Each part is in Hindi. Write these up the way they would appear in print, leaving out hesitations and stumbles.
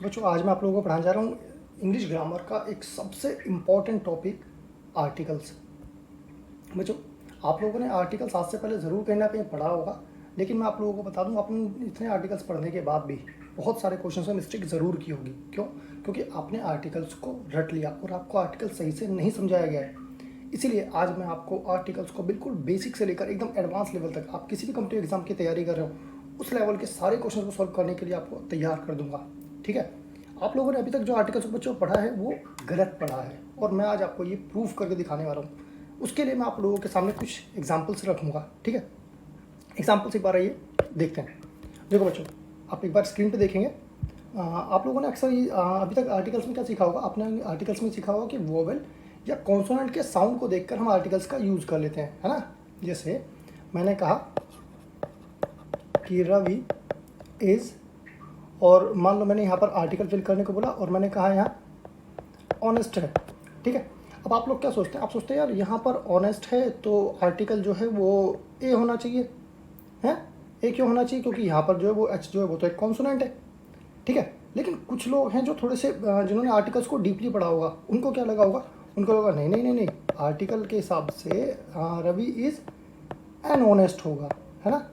तो बच्चों आज मैं आप लोगों को पढ़ाने जा रहा हूँ इंग्लिश ग्रामर का एक सबसे इम्पॉर्टेंट टॉपिक आर्टिकल्स। बच्चों आप लोगों ने आर्टिकल्स आज से पहले ज़रूर कहीं ना कहीं पढ़ा होगा, लेकिन मैं आप लोगों को बता दूँ आपने इतने आर्टिकल्स पढ़ने के बाद भी बहुत सारे क्वेश्चन में मिस्टेक ज़रूर की होगी। क्यों? क्योंकि आपने आर्टिकल्स को रट लिया और आपको आर्टिकल सही से नहीं समझाया गया है। इसीलिए आज मैं आपको आर्टिकल्स को बिल्कुल बेसिक से लेकर एकदम एडवांस लेवल तक, आप किसी भी कॉम्पिटिटिव एग्जाम की तैयारी कर रहे हो उस लेवल के सारे क्वेश्चन को सॉल्व करने के लिए आपको तैयार कर दूंगा। ठीक है? आप लोगों ने अभी तक जो आर्टिकल्स को बच्चों पढ़ा है वो गलत पढ़ा है और मैं आज आपको ये प्रूफ करके दिखाने वाला हूँ। उसके लिए मैं आप लोगों के सामने कुछ एग्जाम्पल्स रखूँगा। ठीक है? एग्जाम्पल्स एक बार आइए देखते हैं। देखो बच्चों, आप एक बार स्क्रीन पे देखेंगे। आप लोगों ने अक्सर अभी तक आर्टिकल्स में क्या सीखा होगा? आपने आर्टिकल्स में सीखा होगा कि वोवेल या कॉन्सोनेंट के साउंड को देखकर हम आर्टिकल्स का यूज़ कर लेते हैं, है ना? जैसे मैंने कहा कि रवि इज़, और मान लो मैंने यहाँ पर आर्टिकल फिल करने को बोला और मैंने कहा यहाँ ऑनेस्ट है। ठीक है? अब आप लोग क्या सोचते हैं? आप सोचते हैं यार यहाँ पर ऑनेस्ट है तो आर्टिकल जो है वो ए होना चाहिए, है? ए क्यों होना चाहिए? क्योंकि यहाँ पर जो है वो एच जो है वो तो एक कॉन्सोनेंट है। ठीक है? लेकिन कुछ लोग हैं जो थोड़े से जिन्होंने आर्टिकल्स को डीपली पढ़ा होगा, उनको क्या लगा होगा? उनको लगा नहीं नहीं नहीं नहीं, आर्टिकल के हिसाब से रवि इज़ एन ऑनेस्ट होगा, है ना?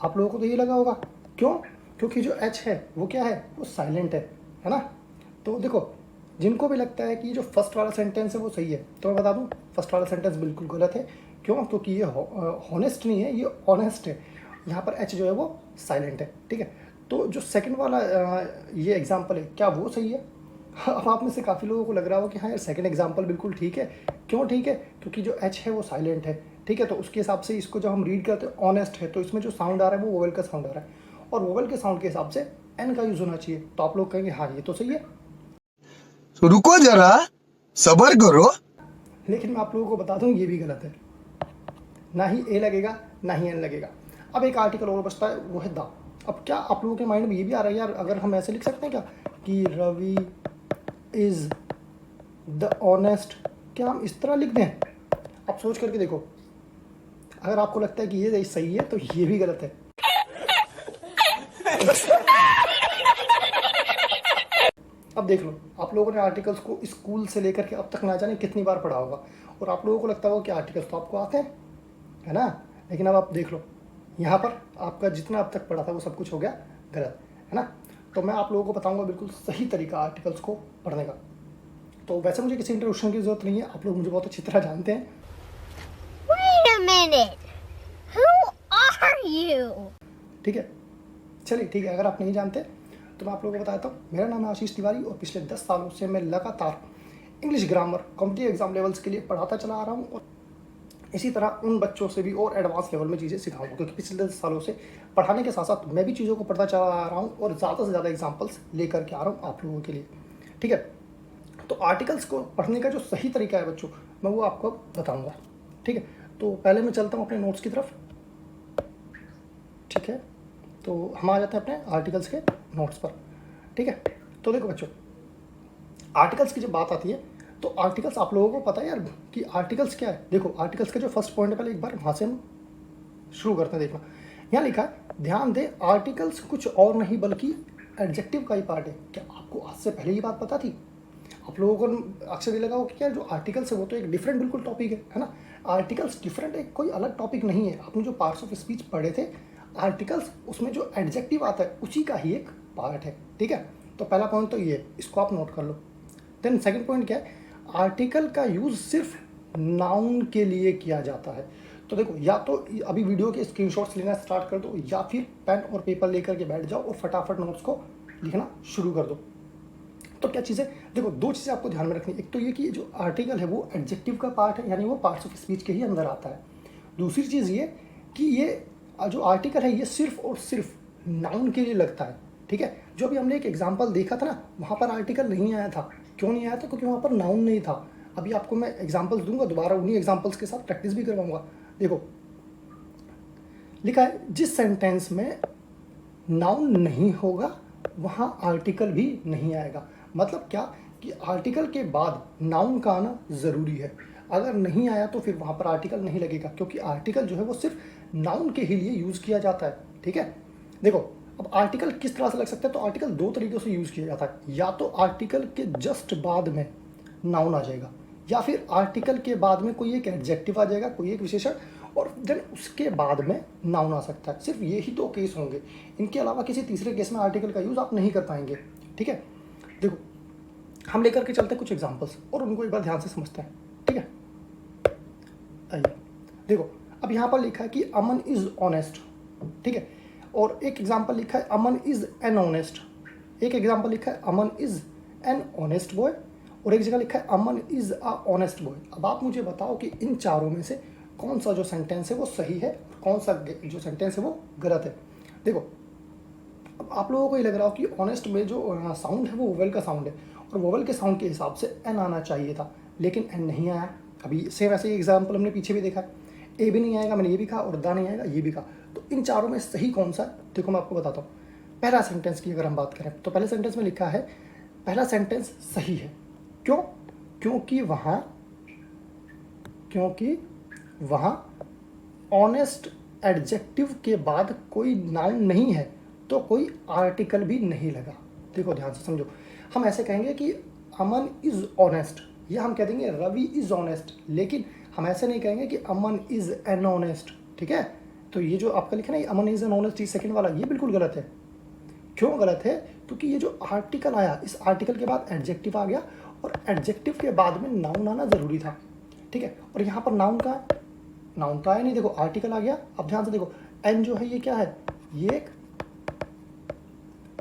आप लोगों को तो ये लगा होगा। क्यों? क्योंकि जो एच है वो क्या है? वो साइलेंट है ना? तो देखो, जिनको भी लगता है कि जो फर्स्ट वाला सेंटेंस है वो सही है, तो मैं बता दूं फर्स्ट वाला सेंटेंस बिल्कुल गलत है। क्यों? क्योंकि ये हॉनेस्ट नहीं है, ये ऑनेस्ट है। यहाँ पर एच जो है वो साइलेंट है। ठीक है? तो जो सेकंड वाला ये एग्जाम्पल है, क्या वो सही है? अब आप में से काफ़ी लोगों को लग रहा हो कि हाँ यार सेकंड एग्जाम्पल बिल्कुल ठीक है। क्यों ठीक है? क्योंकि जो एच है वो साइलेंट है। ठीक है? तो उसके हिसाब से इसको जब हम रीड करते हैं ऑनेस्ट है, तो इसमें जो साउंड आ रहा है वो वोवेल का साउंड आ रहा है और वोवेल के साउंड के हिसाब से एन का यूज़ होना चाहिए। तो आप लोग कहेंगे हाँ ये तो सही है, तो रुको जरा, सबर करो। लेकिन मैं आप लोगों को बता दूं ये भी गलत है। ना ही ए लगेगा ना ही एन लगेगा। अब एक आर्टिकल और बचता है, वो है द। अब क्या आप लोगों के माइंड में ये भी आ रहा है यार, अगर हम ऐसे लिख सकते हैं क्या कि रवि इज़ द ऑनेस्ट, क्या हम इस तरह लिख दें? आप सोच करके देखो, अगर आपको लगता है कि ये सही है तो ये भी गलत है। अब देख लो, आप लोगों ने आर्टिकल्स को स्कूल से लेकर के अब तक ना जाने कितनी बार पढ़ा होगा और आप लोगों को लगता होगा कि आर्टिकल्स तो आपको आते हैं, है ना? लेकिन अब आप देख लो, यहाँ पर आपका जितना अब तक पढ़ा था वो सब कुछ हो गया गलत, है ना? तो मैं आप लोगों को बताऊंगा बिल्कुल सही तरीका आर्टिकल्स को पढ़ने का। तो वैसे मुझे किसी इंट्रोडक्शन की ज़रूरत नहीं है, आप लोग मुझे बहुत अच्छी तरह जानते हैं। Wait a minute. Who are you? ठीक है? चलिए ठीक है, अगर आप नहीं जानते तो मैं आप लोगों को बताता हूँ। मेरा नाम है आशीष तिवारी और पिछले 10 सालों से मैं लगातार English grammar competitive exam levels के लिए पढ़ाता चला आ रहा हूँ और इसी तरह उन बच्चों से भी और एडवांस लेवल में चीज़ें सिखाऊंगा, क्योंकि पिछले 10 सालों से पढ़ाने के साथ साथ मैं भी चीज़ों को पढ़ता चला आ रहा हूँ और ज़्यादा से ज़्यादा एग्जाम्पल्स लेकर के आ रहा हूँ आप लोगों के लिए। ठीक है? तो आर्टिकल्स को पढ़ने का जो सही तरीका है बच्चों, मैं वो आपको बताऊँगा। ठीक है? तो पहले मैं चलता हूँ अपने नोट्स की तरफ। ठीक है? तो हम आ जाते हैं अपने आर्टिकल्स के नोट्स पर। ठीक है? तो देखो बच्चों, आर्टिकल्स की जब बात आती है तो आर्टिकल्स आप लोगों को पता है यार कि आर्टिकल्स क्या है। देखो आर्टिकल्स का जो फर्स्ट पॉइंट है, पहले एक बार वहाँ से हम शुरू करते हैं। देखना यहाँ लिखा है, ध्यान दे आर्टिकल्स कुछ और नहीं बल्कि एडजेक्टिव का ही पार्ट है। क्या आपको आज से पहले ये बात पता थी? आप लोगों को अक्सर ये लगा हो कि क्या जो आर्टिकल्स है वो तो एक डिफरेंट बिल्कुल टॉपिक है ना? आर्टिकल्स डिफरेंट है, कोई अलग टॉपिक नहीं है। आपने जो पार्ट्स ऑफ स्पीच पढ़े थे, आर्टिकल्स उसमें जो एडजेक्टिव आता है उसी का ही एक पार्ट है। ठीक है? तो पहला पॉइंट तो ये, इसको आप नोट कर लो। देन सेकंड पॉइंट क्या है? आर्टिकल का यूज़ सिर्फ नाउन के लिए किया जाता है। तो देखो, या तो अभी वीडियो के स्क्रीनशॉट्स लेना स्टार्ट कर दो या फिर पेन और पेपर लेकर के बैठ जाओ और फटाफट नोट्स को लिखना शुरू कर दो। तो क्या चीज़ें, देखो दो चीज़ें आपको ध्यान में रखनी। एक तो ये कि जो आर्टिकल है वो एडजेक्टिव का पार्ट है, यानी वो पार्ट्स ऑफ स्पीच के ही अंदर आता है। दूसरी चीज़ ये कि ये जो आर्टिकल है ये सिर्फ और सिर्फ नाउन के लिए लगता है। ठीक है? जो अभी हमने एक एग्जाम्पल देखा था ना, वहाँ पर आर्टिकल नहीं आया था। क्यों नहीं आया था? क्योंकि वहाँ पर नाउन नहीं था। अभी आपको मैं एग्जाम्पल्स दूंगा, दोबारा उन्हीं एग्जाम्पल्स के साथ प्रैक्टिस भी करवाऊंगा। देखो लिखा है, जिस सेंटेंस में नाउन नहीं होगा वहाँ आर्टिकल भी नहीं आएगा। मतलब क्या कि आर्टिकल के बाद नाउन का आना ज़रूरी है। अगर नहीं आया तो फिर वहाँ पर आर्टिकल नहीं लगेगा, क्योंकि आर्टिकल जो है वो सिर्फ नाउन के ही लिए यूज़ किया जाता है। ठीक है? देखो अब आर्टिकल किस तरह से लग सकता है, तो आर्टिकल दो तरीक़ों से यूज़ किया जाता है। या तो आर्टिकल के जस्ट बाद में नाउन आ जाएगा, या फिर आर्टिकल के बाद में कोई एक एडजेक्टिव आ जाएगा, कोई एक विशेषण, और देन उसके बाद में नाउन आ सकता है। सिर्फ यही दो केस होंगे, इनके अलावा किसी तीसरे केस में आर्टिकल का यूज़ आप नहीं कर पाएंगे। ठीक है, देखो हम लेकर के चलते हैं कुछ एग्जांपल्स और उनको एक बार ध्यान से समझते हैं। ठीक है, आइए देखो, अब यहाँ पर लिखा है कि अमन इज़ ऑनेस्ट। ठीक है, और एक एग्जाम्पल लिखा है अमन इज़ एन ऑनेस्ट। एक एग्जाम्पल लिखा है अमन इज़ एन ऑनेस्ट बॉय, और एक जगह लिखा है अमन इज़ अ ऑनेस्ट बॉय। अब आप मुझे बताओ कि इन चारों में से कौन सा जो सेंटेंस है वो सही है और कौन सा जो सेंटेंस है वो गलत है। देखो, अब आप लोगों को ये लग रहा हो कि ऑनेस्ट में जो साउंड है वो वोवेल का साउंड है, और वोवेल के साउंड के हिसाब से एन आना चाहिए था, लेकिन एन नहीं आया। अभी सेम ऐसे ही एग्जाम्पल हमने पीछे भी देखा है, ए भी नहीं आएगा, मैंने ये भी कहा, और दा नहीं आएगा, ये भी कहा। तो इन चारों में सही कौन सा है, देखो मैं आपको बताता हूँ। पहला सेंटेंस की अगर हम बात करें तो पहले सेंटेंस में लिखा है, पहला सेंटेंस सही है। क्यों? क्योंकि वहाँ ऑनेस्ट एडजेक्टिव के बाद कोई नाउन नहीं है, तो कोई आर्टिकल भी नहीं लगा। देखो ध्यान से समझो, हम ऐसे कहेंगे कि अमन इज़ ऑनेस्ट, या हम कह देंगे रवि इज़ ऑनेस्ट, लेकिन हम ऐसे नहीं कहेंगे कि अमन इज़ एन ऑनेस्ट। ठीक है, तो ये जो आपका लिखा ना, अमन इज़ एन ऑनेस्ट, ये सेकंड वाला, ये बिल्कुल गलत है। क्यों गलत है? क्योंकि ये जो आर्टिकल आया, इस आर्टिकल के बाद एडजेक्टिव आ गया, और एडजेक्टिव के बाद में नाउन आना ज़रूरी था। ठीक है, और यहाँ पर नाउन का, नाउन तो आया नहीं, देखो आर्टिकल आ गया। अब ध्यान से देखो, एन जो है ये क्या है, ये एक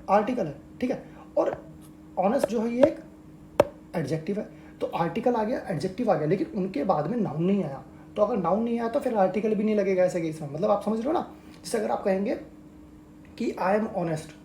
आर्टिकल है। ठीक है, और ऑनेस्ट जो है ये एक एडजेक्टिव है। तो आर्टिकल आ गया, एडजेक्टिव आ गया, लेकिन उनके बाद में नाउन नहीं आया। तो अगर नाउन नहीं आया तो फिर आर्टिकल भी नहीं लगेगा ऐसे केस में। मतलब आप समझ रहे हो ना, जैसे अगर आप कहेंगे कि आई एम ऑनेस्ट,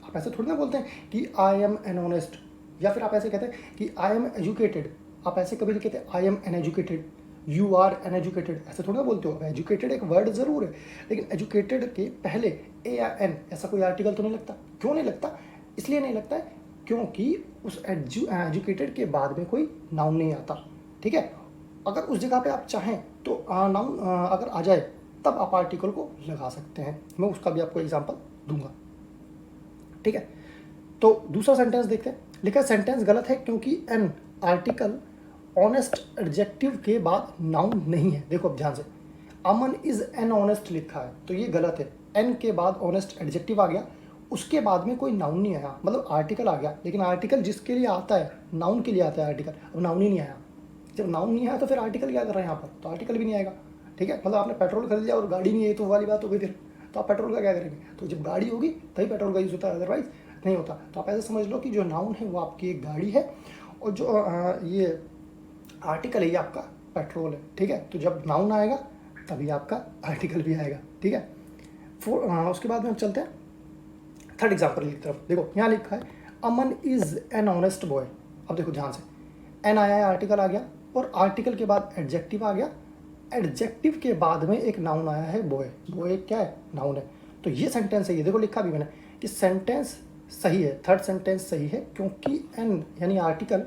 आप ऐसे थोड़ी ना बोलते हैं कि आई एम एन ऑनेस्ट, या फिर आप ऐसे कहते हैं कि आई एम एजुकेटेड, आप ऐसे कभी नहीं कहते I am uneducated, you are uneducated, ऐसे थोड़ा बोलते हो। एजुकेटेड एक वर्ड ज़रूर है, लेकिन एजुकेटेड के पहले ए या एन ऐसा कोई आर्टिकल तो नहीं लगता। क्यों नहीं लगता? इसलिए नहीं लगता है क्योंकि उस एजुकेटेड के बाद में कोई नाउन नहीं आता। ठीक है, अगर उस जगह पे आप चाहें तो नाउन अगर आ जाए तब आप आर्टिकल को लगा सकते हैं। मैं उसका भी आपको एग्जांपल दूंगा। ठीक है, तो दूसरा सेंटेंस देखते हैं। लिखा सेंटेंस गलत है क्योंकि एन आर्टिकल ऑनेस्ट एडजेक्टिव के बाद नाउन नहीं है। देखो अब ध्यान से, अमन इज़ एन ऑनेस्ट लिखा है तो ये गलत है। एन के बाद ऑनेस्ट एडजेक्टिव आ गया, उसके बाद में कोई नाउन नहीं आया, मतलब आर्टिकल आ गया, लेकिन आर्टिकल जिसके लिए आता है, नाउन के लिए आता है आर्टिकल। अब नाउन ही नहीं आया, जब नाउन नहीं आया तो फिर आर्टिकल क्या कर रहे हैं यहाँ पर, तो आर्टिकल भी नहीं आएगा। ठीक है, मतलब आपने पेट्रोल खरीद लिया और गाड़ी नहीं है तो वाली बात हो गई फिर, तो आप पेट्रोल का क्या करेंगे? तो जब गाड़ी होगी तभी पेट्रोल का यूज़ होता है, अदरवाइज नहीं होता। तो आप ऐसे समझ लो कि जो नाउन है वो आपकी एक गाड़ी है, और जो ये आर्टिकल है ये आपका पेट्रोल है। ठीक है, तो जब नाउन आएगा तभी आपका आर्टिकल भी आएगा। ठीक है, उसके बाद में हम चलते हैं थर्ड एग्जाम्पल की तरफ। देखो यहाँ लिखा है अमन इज़ एन ऑनेस्ट बॉय। अब देखो ध्यान से, एन आया है, आर्टिकल आ गया, और आर्टिकल के बाद एडजेक्टिव आ गया, एडजेक्टिव के बाद में एक नाउन आया है बॉय। बॉय क्या है? नाउन है। तो ये सेंटेंस है, ये देखो लिखा भी मैंने कि सेंटेंस सही है, थर्ड सेंटेंस सही है, क्योंकि एन यानी आर्टिकल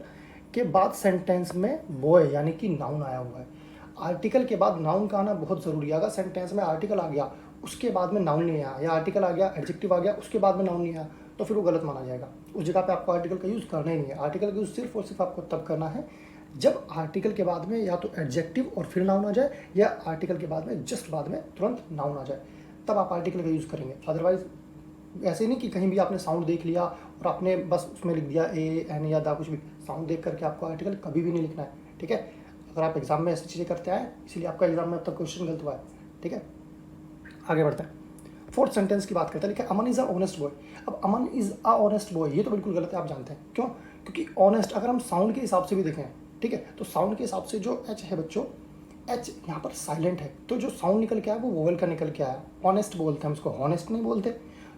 के बाद सेंटेंस में बॉय यानी कि नाउन आया हुआ है। आर्टिकल के बाद नाउन का आना बहुत ज़रूरी है। अगर सेंटेंस में आर्टिकल आ गया उसके बाद में नाउन नहीं आया, या आर्टिकल आ गया एडजेक्टिव आ गया उसके बाद में नाउन नहीं आया, तो फिर वो गलत माना जाएगा। उस जगह पे आपको आर्टिकल का यूज़ करना ही नहीं है। आर्टिकल का यूज़ सिर्फ और सिर्फ आपको तब करना है जब आर्टिकल के बाद में या तो एडजेक्टिव और फिर नाउन आ जाए, या आर्टिकल के बाद में जस्ट बाद में तुरंत नाउन आ जाए, तब आप आर्टिकल का यूज़ करेंगे। अदरवाइज ऐसे नहीं कि कहीं भी आपने साउंड देख लिया और आपने बस उसमें लिख दिया ए एन या दा, कुछ भी साउंड देख करके आपको आर्टिकल कभी भी नहीं लिखना है। ठीक है, अगर आप एग्जाम में ऐसी चीज़ें करते आए इसीलिए आपका एग्जाम में अब तक क्वेश्चन गलत हुआ है। ठीक है, आगे बढ़ते हैं। फोर्थ सेंटेंस की बात करते हैं। लिखा है अमन इज़ अ ऑनेस्ट बॉय। अब अमन इज़ अ ऑनेस्ट बॉय, ये तो बिल्कुल गलत है, आप जानते हैं क्यों? क्योंकि ऑनेस्ट अगर हम साउंड के हिसाब से भी देखें, ठीक है, तो साउंड के हिसाब से जो एच है बच्चों, एच यहाँ पर साइलेंट है, तो जो साउंड निकल के आया वो वोवेल का निकल के आया। ऑनेस्ट बोलते हैं उसको, हॉनेस्ट नहीं बोलते।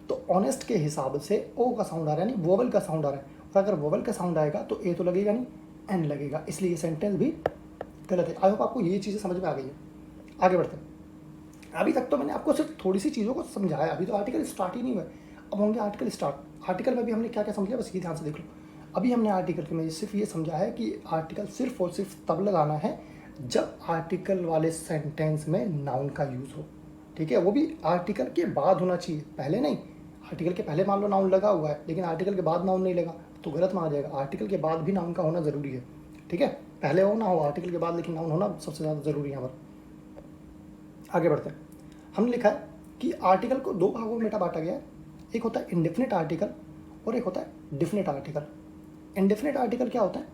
तो ऑनेस्ट के हिसाब से ओ का साउंड आ रहा है, यानी वोवेल का साउंड आ रहा है, और अगर वोवेल का साउंड आएगा तो ए तो लगेगा नहीं, एन लगेगा, इसलिए ये सेंटेंस भी गलत है। आई होप आपको ये चीज़ें समझ में आ गई है। आगे बढ़ते हैं। अभी तक तो मैंने आपको सिर्फ थोड़ी सी चीज़ों को समझाया, अभी तो आर्टिकल स्टार्ट ही नहीं हुआ, अब होंगे आर्टिकल स्टार्ट। आर्टिकल में भी हमने क्या क्या समझा, बस ये ध्यान से देख लो। अभी हमने आर्टिकल में सिर्फ ये समझा है कि आर्टिकल सिर्फ और सिर्फ तब लगाना है जब आर्टिकल वाले सेंटेंस में नाउन का यूज़ हो। ठीक है, वो भी आर्टिकल के बाद होना चाहिए, पहले नहीं। आर्टिकल के पहले मान लो नाउन लगा हुआ है लेकिन आर्टिकल के बाद नाउन नहीं लगा तो गलत माना जाएगा। आर्टिकल के बाद भी नाउन का होना ज़रूरी है, ठीक है, पहले हो ना हो आर्टिकल के बाद, लेकिन नाउन होना सबसे ज़्यादा ज़रूरी है यहाँ पर। आगे बढ़ते हैं। हमने लिखा है कि आर्टिकल को दो भागों में बांटा गया है, एक होता है इंडेफिनिट आर्टिकल और एक होता है डिफिनिट आर्टिकल। इंडेफिनिट आर्टिकल क्या होता है?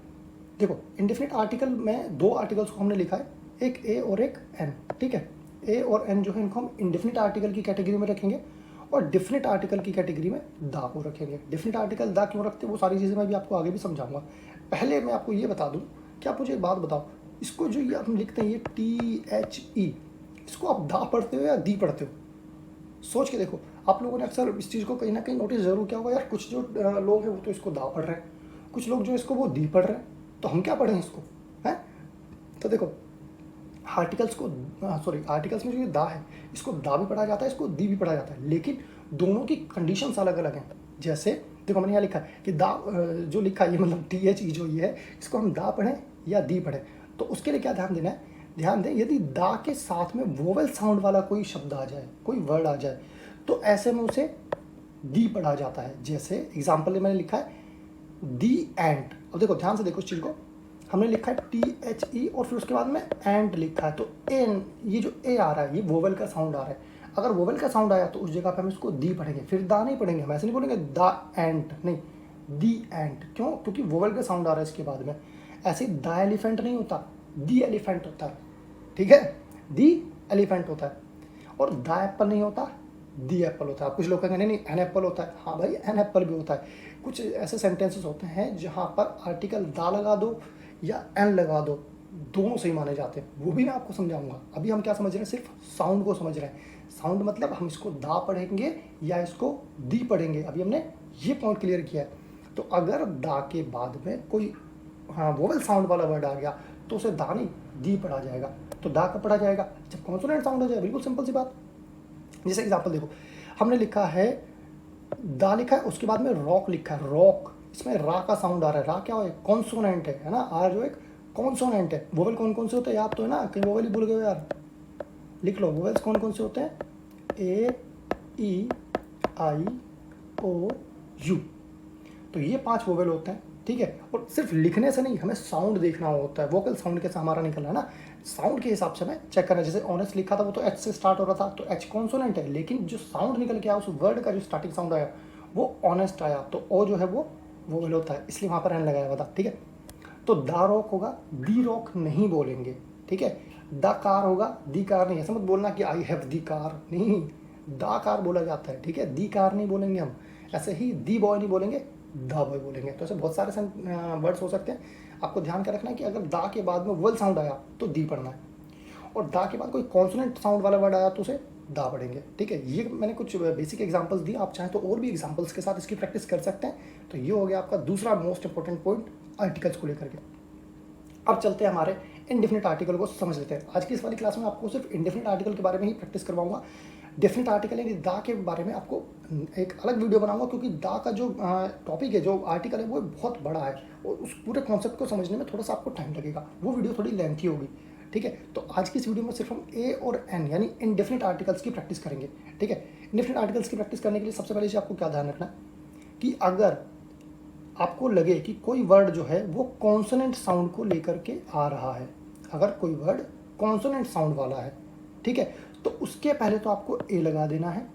देखो, इंडेफिनिट आर्टिकल में दो आर्टिकल्स को हमने लिखा है, एक ए और एक एन, ठीक है। ए और एन जो है इनको हम इंडेफिनिट आर्टिकल की कैटेगरी में रखेंगे और डिफिनिट आर्टिकल की कैटेगरी में दा को रखेंगे। डिफिनिट आर्टिकल दा क्यों रखते हैं वो सारी चीज़ें मैं भी आपको आगे भी समझाऊंगा। पहले मैं आपको ये बता दूं कि आप मुझे एक बात बताओ, इसको जो ये हम लिखते हैं ये THE, इसको आप दा पढ़ते हो या दी पढ़ते हो? सोच के देखो। आप लोगों ने अक्सर इस चीज़ को कहीं ना कहीं नोटिस ज़रूर किया होगा, यार कुछ जो लोग हैं वो तो इसको दा पढ़ रहे हैं, कुछ लोग जो इसको वो दी पढ़ रहे हैं, तो हम क्या पढ़ें इसको, हैं? तो देखो, आर्टिकल्स को आर्टिकल्स में जो ये दा है इसको दा भी पढ़ा जाता है, इसको दी भी पढ़ा जाता है, लेकिन दोनों की कंडीशंस अलग अलग हैं। जैसे देखो, मैंने यहाँ लिखा है कि दा जो लिखा है ये मतलब THE जो ये है, इसको हम दा पढ़ें या दी पढ़ें, तो उसके लिए क्या ध्यान देना है? ध्यान दें, यदि दा के साथ में वोवेल साउंड वाला कोई शब्द आ जाए, कोई वर्ड आ जाए, तो ऐसे में उसे दी पढ़ा जाता है। जैसे एग्जाम्पल में मैंने लिखा है दी एंट। अब देखो ध्यान से देखो इस चीज़ को, हमने लिखा है THE और फिर उसके बाद में एंट लिखा है, तो एन, ये जो ए आ रहा है ये वोवेल का साउंड आ रहा है। अगर वोवेल का साउंड आया तो उस जगह पे हम इसको दी पढ़ेंगे, फिर दा नहीं पढ़ेंगे। हम ऐसे नहीं बोलेंगे द एंट, नहीं, दी एंट। क्यों? क्योंकि वोवेल का साउंड आ रहा है इसके बाद में। ऐसे द एलिफेंट नहीं होता, दी एलिफेंट होता है, ठीक है, दी एलिफेंट होता है। और द एप्पल नहीं होता, दी एप्पल होता है। कुछ लोग कहेंगे नहीं नहीं एन एप्पल होता है, हाँ भाई एन एप्पल भी होता है। कुछ ऐसे सेंटेंसेस होते हैं जहाँ पर आर्टिकल दा लगा दो या एन लगा दो, दोनों सही माने जाते हैं, वो भी मैं आपको समझाऊंगा। अभी हम क्या समझ रहे हैं? सिर्फ साउंड को समझ रहे हैं। साउंड मतलब हम इसको दा पढ़ेंगे या इसको दी पढ़ेंगे, अभी हमने ये पॉइंट क्लियर किया है। तो अगर दा के बाद में कोई वोवेल साउंड वाला वर्ड आ गया तो उसे दा नहीं दी पढ़ा जाएगा। तो दा कब पढ़ा जाएगा? जब कॉन्सोनेंट साउंड हो जाए। बिल्कुल सिंपल सी बात। जैसे एग्जाम्पल देखो, हमने लिखा है दा लिखा है, उसके बाद में रॉक लिखा है, रॉक, इसमें रा का साउंड आ रहा है। रा क्या है? कॉन्सोनेंट है ना, आर जो एक कॉन्सोनेंट है। वोवेल कौन कौन से होते हैं याद तो है ना? कहीं वोवेल ही भूल गए हो यार, लिख लो। वोवेल्स कौन कौन से होते हैं? A, E, I, O, U। तो ये 5 वोवेल होते हैं, ठीक है। और सिर्फ लिखने से नहीं, हमें साउंड देखना होता है। वोकल साउंड कैसे हमारा निकल रहा है ना, साउंड के हिसाब से हमें चेक करना है। जैसे ऑनेस्ट लिखा था वो तो H से स्टार्ट हो रहा था, तो H कॉन्सोनेंट है, लेकिन जो साउंड निकल के आया उस वर्ड का जो स्टार्टिंग साउंड आया वो ऑनेस्ट आया, तो ओ जो है वो वोवेल होता है, इसलिए वहाँ पर एन लगाया हुआ था, ठीक है। तो दा रॉक होगा, दी रॉक नहीं बोलेंगे, ठीक है। द कार होगा, दी कार नहीं। ऐसा मत बोलना कि आई हैव दी कार, नहीं, दा कार बोला जाता है, ठीक है, दी कार नहीं बोलेंगे हम। ऐसे ही दी बॉय नहीं बोलेंगे, द बॉय बोलेंगे। तो ऐसे बहुत सारे वर्ड्स हो सकते हैं। आपको ध्यान क्या रखना है कि अगर दा के बाद में वोवेल साउंड आया तो दी पढ़ना है, और दा के बाद कोई कॉन्सोनेंट साउंड वाला वर्ड आया तो उसे दा पढ़ेंगे, ठीक है। ये मैंने कुछ बेसिक एग्जांपल्स दिए, आप चाहें तो और भी एग्जांपल्स के साथ इसकी प्रैक्टिस कर सकते हैं। तो ये हो गया आपका दूसरा मोस्ट इंपॉर्टेंट पॉइंट आर्टिकल्स को लेकर के। अब चलते हैं हमारे इंडेफिनिट आर्टिकल को समझ लेते हैं। आज की इस वाली क्लास में आपको सिर्फ इंडेफिनिट आर्टिकल के बारे में ही प्रैक्टिस करवाऊंगा। डेफिनिट आर्टिकल यानी दा के बारे में आपको एक अलग वीडियो बनाऊंगा, क्योंकि दा का जो टॉपिक है, जो आर्टिकल है, वो बहुत बड़ा है और उस पूरे कॉन्सेप्ट को समझने में थोड़ा सा आपको टाइम लगेगा। वो वीडियो थोड़ी लेंथी होगी, ठीक है। तो आज की इस वीडियो में सिर्फ हम ए और एन यानी इंडेफिनिट आर्टिकल्स की प्रैक्टिस करेंगे, ठीक है। इंडेफिनिट आर्टिकल्स की प्रैक्टिस करने के लिए सबसे पहले से आपको क्या ध्यान रखना है कि अगर आपको लगे कि कोई वर्ड जो है वो कॉन्सोनेंट साउंड को लेकर के आ रहा है, अगर कोई वर्ड कॉन्सोनेंट साउंड वाला है, ठीक है, तो उसके पहले तो आपको ए लगा देना है।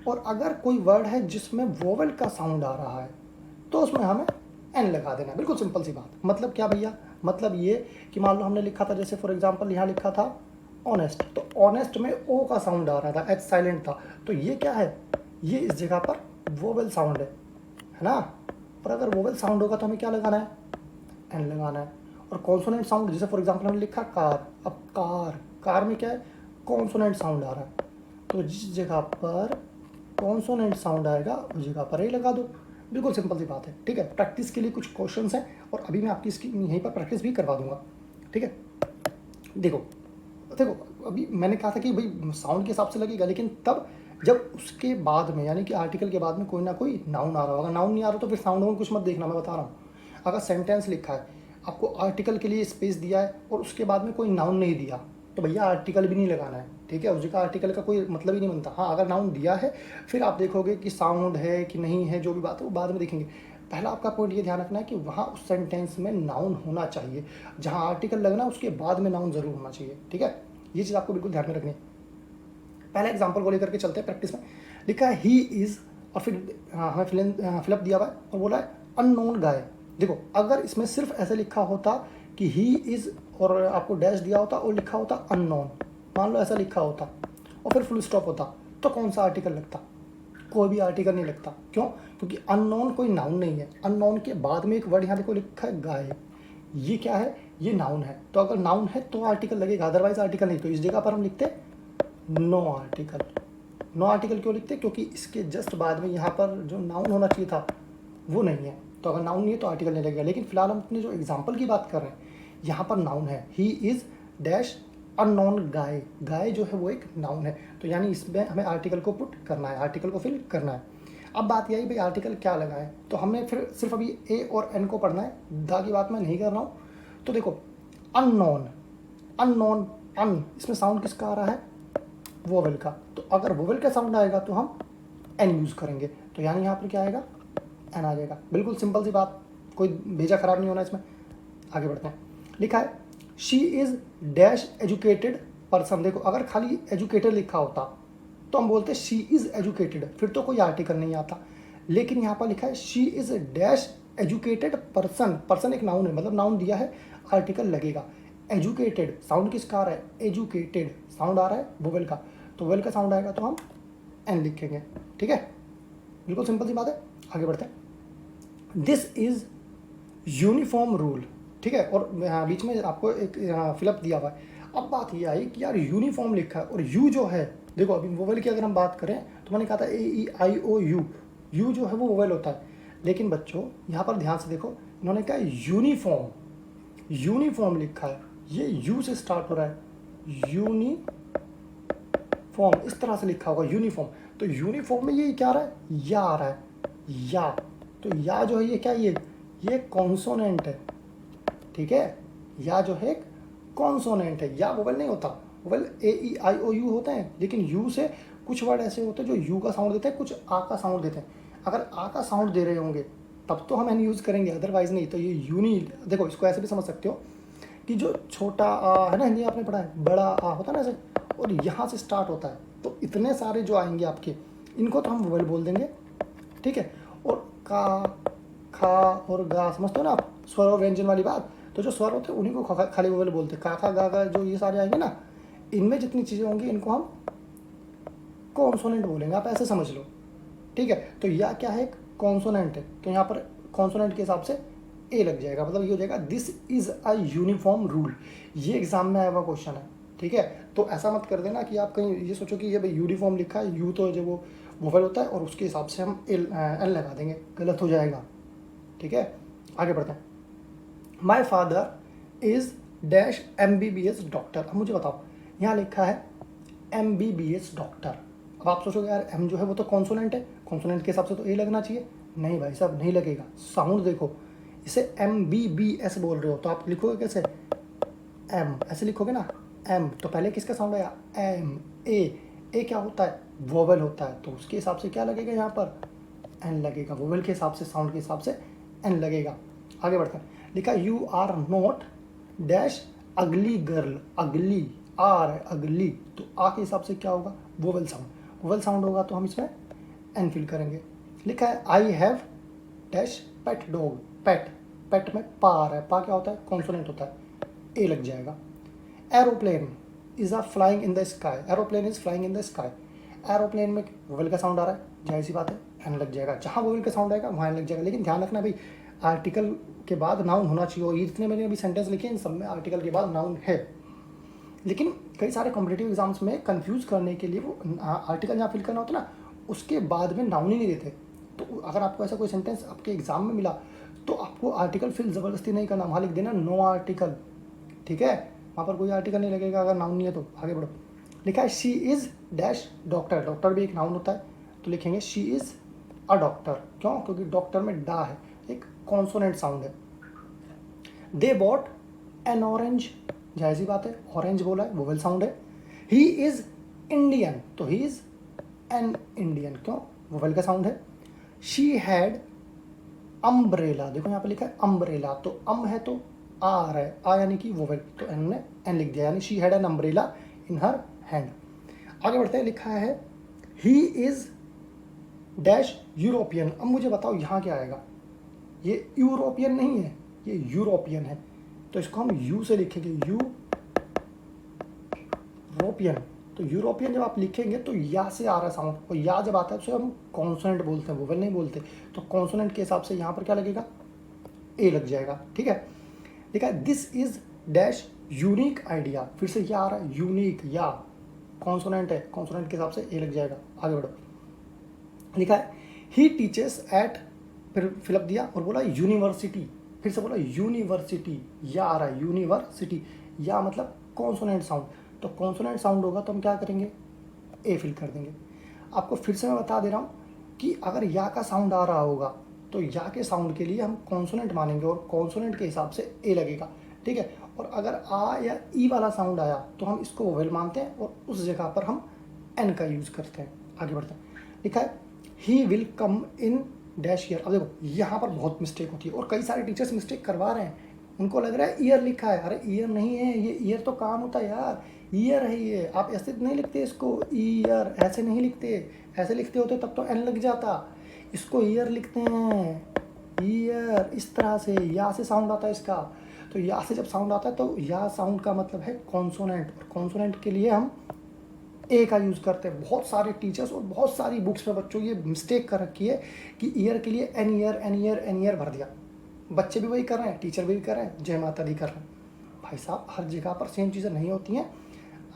और अगर कोई वर्ड है जिसमें वोवेल का साउंड आ रहा है तो उसमें हमें एन लगा देना है। बिल्कुल सिंपल सी बात। मतलब क्या भैया? मतलब ये कि मान लो हमने लिखा था, जैसे फॉर एग्जांपल यहाँ लिखा था ऑनेस्ट, तो ऑनेस्ट में ओ का साउंड आ रहा था, एच साइलेंट था, तो ये क्या है? ये इस जगह पर वोवेल साउंड है ना। और अगर वोवेल साउंड होगा तो हमें क्या लगाना है? एन लगाना है। और कॉन्सोनेंट साउंड, जैसे फॉर एग्जांपल हमने लिखा कार, अब कार में क्या है? कॉन्सोनेंट साउंड आ रहा है, तो जिस जगह पर कॉन्सोनेंट साउंड आएगा उस जगह पर ए लगा दो। बिल्कुल सिंपल सी बात है, ठीक है। प्रैक्टिस के लिए कुछ क्वेश्चंस हैं और अभी मैं आपकी इसकी यहीं पर प्रैक्टिस भी करवा दूंगा, ठीक है। देखो अभी मैंने कहा था कि भाई साउंड के हिसाब से लगेगा, लेकिन तब जब उसके बाद में यानी कि आर्टिकल के बाद में कोई ना कोई नाउन आ रहा होगा। नाउन नहीं आ रहा तो फिर साउंड में कुछ मत देखना, मैं बता रहा हूँ। अगर सेंटेंस लिखा है, आपको आर्टिकल के लिए स्पेस दिया है और उसके बाद में कोई नाउन नहीं दिया, तो भैया आर्टिकल भी नहीं लगाना है, ठीक है। उस जगह आर्टिकल का कोई मतलब ही नहीं बनता। हाँ, अगर नाउन दिया है फिर आप देखोगे कि साउंड है कि नहीं है, जो भी बात है वो बाद में देखेंगे। पहला आपका पॉइंट ये ध्यान रखना है कि वहाँ उस सेंटेंस में नाउन होना चाहिए, जहाँ आर्टिकल लगना उसके बाद में नाउन ज़रूर होना चाहिए, ठीक है। ये चीज़ आपको बिल्कुल ध्यान में रखनी है। पहले एग्जाम्पल को लेकर के चलते हैं प्रैक्टिस में। लिखा है ही इज़, और फिर हमें फिलअप दिया हुआ है और बोला है अननोन गाय। देखो, अगर इसमें सिर्फ ऐसे लिखा होता कि ही इज़ और आपको डैश दिया होता और लिखा होता अननोन, मान लो ऐसा लिखा होता और फिर फुल स्टॉप होता, तो कौन सा आर्टिकल लगता? कोई भी आर्टिकल नहीं लगता। क्यों? क्योंकि अननोन कोई नाउन नहीं है। अननोन के बाद में एक वर्ड यहाँ देखो लिखा है गाय, ये क्या है? ये नाउन है। तो अगर नाउन है तो आर्टिकल लगेगा, अदरवाइज आर्टिकल नहीं। तो इस जगह पर हम लिखते नो आर्टिकल। नो आर्टिकल क्यों लिखते? क्योंकि इसके जस्ट बाद में यहाँ पर जो नाउन होना चाहिए था वो नहीं है। तो अगर नाउन नहीं है तो आर्टिकल नहीं लगेगा। लेकिन फिलहाल हम अपने जो एग्जाम्पल की बात कर रहे हैं, यहाँ पर नाउन है। ही इज़ डैश अननोन गाय। गाय जो है वो एक नाउन है, तो यानी इसमें हमें आर्टिकल को पुट करना है, आर्टिकल को फिल करना है। अब बात यही भाई आर्टिकल क्या लगाए, तो हमने फिर सिर्फ अभी ए और एन को पढ़ना है, दा की बात मैं नहीं कर रहा हूँ। तो देखो अननोन, अननोन, अन, इसमें साउंड किसका आ रहा है? वोवेल का। तो अगर वोवेल का साउंड आएगा तो हम एन यूज़ करेंगे, तो यानी यहाँ पर क्या आएगा? एन आ जाएगा। बिल्कुल सिंपल सी बात, कोई भेजा खराब नहीं होना इसमें। आगे बढ़ते हैं। लिखा है she is dash educated person. देखो, अगर खाली एजुकेटेड लिखा होता तो हम बोलते शी इज़ एजुकेटेड, फिर तो कोई आर्टिकल नहीं आता। लेकिन यहाँ पर लिखा है she is dash educated person. Person एक नाउन है, मतलब नाउन दिया है, आर्टिकल लगेगा। एजुकेटेड साउंड किसका आ रहा है? एजुकेटेड साउंड आ रहा है वोवेल का, तो वोवेल का साउंड आएगा तो हम एन लिखेंगे, ठीक है। बिल्कुल सिंपल सी बात है। आगे बढ़ते हैं। दिस इज़ यूनिफॉर्म रूल, ठीक है। और बीच में आपको एक फिलअप दिया हुआ है। अब बात ये आई कि यार यूनिफॉर्म लिखा है और यू जो है, देखो अभी वोवेल की अगर हम बात करें तो मैंने कहा था ए ई आई ओ यू, यू जो है वो वोवेल होता है। लेकिन बच्चों यहाँ पर ध्यान से देखो, इन्होंने कहा यूनिफॉर्म, यूनिफॉर्म लिखा है, ये यू से स्टार्ट हो रहा है, यूनिफॉर्म इस तरह से लिखा होगा यूनिफॉर्म। तो यूनिफॉर्म में ये क्या आ रहा है? या आ रहा है, या। तो या जो है ये क्या, ये कॉन्सोनेंट है, ठीक है। या जो है कॉन्सोनेंट है, या वोवेल नहीं होता। Vowel A E I O you होते हैं, लेकिन यू से कुछ वर्ड ऐसे होते हैं जो यू का साउंड देते हैं, कुछ आ का साउंड देते हैं। अगर आ का साउंड दे रहे होंगे तब तो हम एन यूज़ करेंगे, अदरवाइज नहीं। तो ये यूनी, देखो इसको ऐसे भी समझ सकते हो कि जो छोटा आ है ना, हिंदी आपने पढ़ा है, बड़ा आ होता है ना ऐसे, और यहाँ से स्टार्ट होता है, तो इतने सारे जो आएंगे आपके, इनको तो हम वोवेल बोल देंगे, ठीक है। और का, खा और गा, समझते हो ना आप, स्वर और व्यंजन वाली बात। तो जो स्वर होते हैं उन्हीं को खाली वोवेल बोलते हैं। का, खा, गा, जो ये सारे आएंगे ना, इनमें जितनी चीज़ें होंगी इनको हम कॉन्सोनेंट बोलेंगे, आप ऐसे समझ लो, ठीक है। तो या क्या है? कॉन्सोनेंट है, तो यहाँ पर कॉन्सोनेंट के हिसाब से ए लग जाएगा, मतलब ये हो जाएगा this is a uniform rule. ये एग्जाम में आया हुआ क्वेश्चन है, ठीक है। तो ऐसा मत कर देना कि आप कहीं ये सोचो कि ये भाई यूनिफॉर्म लिखा है, यू तो जो वो वोवेल होता है और उसके हिसाब से हम एल लगा देंगे, गलत हो जाएगा, ठीक है। आगे बढ़ते हैं। My father is dash MBBS doctor. अब मुझे बताओ, यहाँ लिखा है MBBS डॉक्टर। अब आप सोचोगे यार एम जो है वो तो कॉन्सोनेंट है, कॉन्सोनेंट के हिसाब से तो ए लगना चाहिए। नहीं भाई साहब, नहीं लगेगा। साउंड देखो, इसे MBBS बोल रहे हो तो आप लिखोगे कैसे? एम, ऐसे लिखोगे ना, एम। तो पहले किसका साउंड आया? एम। ए क्या होता है? वोवेल होता है, तो उसके हिसाब से क्या लगेगा यहाँ पर? एन लगेगा। वोवेल के हिसाब से, साउंड के हिसाब से एन लगेगा। आगे बढ़ते हैं। लिखा यू आर नॉट डैश अगली गर्ल। अगली, आर है अगली, तो आ के हिसाब से क्या होगा? Vowel sound. वोवेल साउंड होगा तो हम इसमें एन फिल करेंगे। लिखा है I have dash pet dog. Pet, pet में पा आ रहा है, पा क्या होता है? कॉन्सोनेंट होता है, ए लग जाएगा। Aeroplane is a flying in the sky. Aeroplane is flying in the sky. Aeroplane में वोवेल का साउंड आ रहा है, जाहिर सी बात है एन लग जाएगा। जहाँ वोवेल का साउंड आएगा वहाँ एन लग जाएगा। लेकिन ध्यान रखना भाई, आर्टिकल के बाद नाउन होना चाहिए। और ये जितने मैंने अभी सेंटेंस लिखे इन सब में आर्टिकल के बाद नाउन है। लेकिन कई सारे कॉम्पिटिटिव एग्जाम्स में कंफ्यूज करने के लिए वो आर्टिकल जहाँ फिल करना होता है ना, उसके बाद में नाउन ही नहीं देते। तो अगर आपको ऐसा कोई सेंटेंस आपके एग्जाम में मिला तो आपको आर्टिकल फिल ज़बरदस्ती नहीं करना, वहाँ लिख देना नो आर्टिकल, ठीक है। वहाँ पर कोई आर्टिकल नहीं लगेगा अगर नाउन नहीं है तो। आगे बढ़ो। लिखा है she is dash doctor. Doctor भी एक नाउन होता है, तो लिखेंगे शी इज़ अ डॉक्टर। क्यों? क्योंकि डॉक्टर में डा है, एक कॉन्सोनेंट साउंड है। दे बॉट एन ऑरेंज जायज़ ही बात है, ऑरेंज बोला है, वोवेल साउंड है। ही इज़ इंडियन, तो ही इज़ एन इंडियन, क्यों, वोवेल का साउंड है। शी हैड अम्ब्रेला, देखो यहाँ पे लिखा है अम्ब्रेला, तो है तो आ आ रहा है, आ यानी कि वोवेल, तो एन ने एन लिख दिया, यानी she had an umbrella in her hand. आगे बढ़ते हैं, लिखा है ही इज़ डैश यूरोपियन। अब मुझे बताओ यहाँ क्या आएगा, ये यूरोपियन नहीं है, ये यूरोपियन है, तो इसको हम यू से लिखेंगे, यूरोपियन। तो यूरोपियन जब आप लिखेंगे तो या से आ रहा है साउंड, और या जब आता है तो हम कॉन्सोनेंट बोलते हैं, वोवेल नहीं बोलते, तो कॉन्सोनेंट के हिसाब से यहाँ पर क्या लगेगा, ए लग जाएगा, ठीक है। लिखा है this is dash unique idea, फिर से क्या आ रहा है, यूनिक, या कॉन्सोनेंट है, कॉन्सोनेंट के हिसाब से ए लग जाएगा। आगे बढ़ो, लिखा है ही टीचर्स एट, फिर फिलअप दिया और बोला यूनिवर्सिटी, फिर से बोला यूनिवर्सिटी, या आ रहा है यूनिवर्सिटी, या मतलब कॉन्सोनेंट साउंड, तो कॉन्सोनेंट साउंड होगा तो हम क्या करेंगे, ए फिल कर देंगे। आपको फिर से मैं बता दे रहा हूँ कि अगर या का साउंड आ रहा होगा तो या के साउंड के लिए हम कॉन्सोनेंट मानेंगे और कॉन्सोनेंट के हिसाब से ए लगेगा, ठीक है। और अगर आ या ई वाला साउंड आया तो हम इसको वोवेल मानते हैं और उस जगह पर हम एन का यूज़ करते हैं। आगे बढ़ते हैं, लिखा है he will come in dash year. अब देखो यहाँ पर बहुत मिस्टेक होती है और कई सारे टीचर्स मिस्टेक करवा रहे हैं, उनको लग रहा है ईयर लिखा है, अरे ईयर नहीं है, ये ईयर तो काम होता है यार, ईयर है ये, आप ऐसे नहीं लिखते इसको, ईयर ऐसे नहीं लिखते, ऐसे लिखते होते तब तो एन लग जाता, इसको ईयर लिखते हैं, ईयर, इस तरह से, या से साउंड आता है इसका, तो या से जब साउंड आता है तो या साउंड का मतलब है कॉन्सोनेंट, और कॉन्सोनेंट के लिए हम ए का यूज़ करते हैं। बहुत सारे टीचर्स और बहुत सारी बुक्स में बच्चों ये मिस्टेक कर रखी है कि ईयर के लिए an year an year an year भर दिया, बच्चे भी वही कर रहे हैं, टीचर भी कर रहे हैं, जय माता दी कर रहे हैं। भाई साहब हर जगह पर सेम चीज़ें नहीं होती हैं,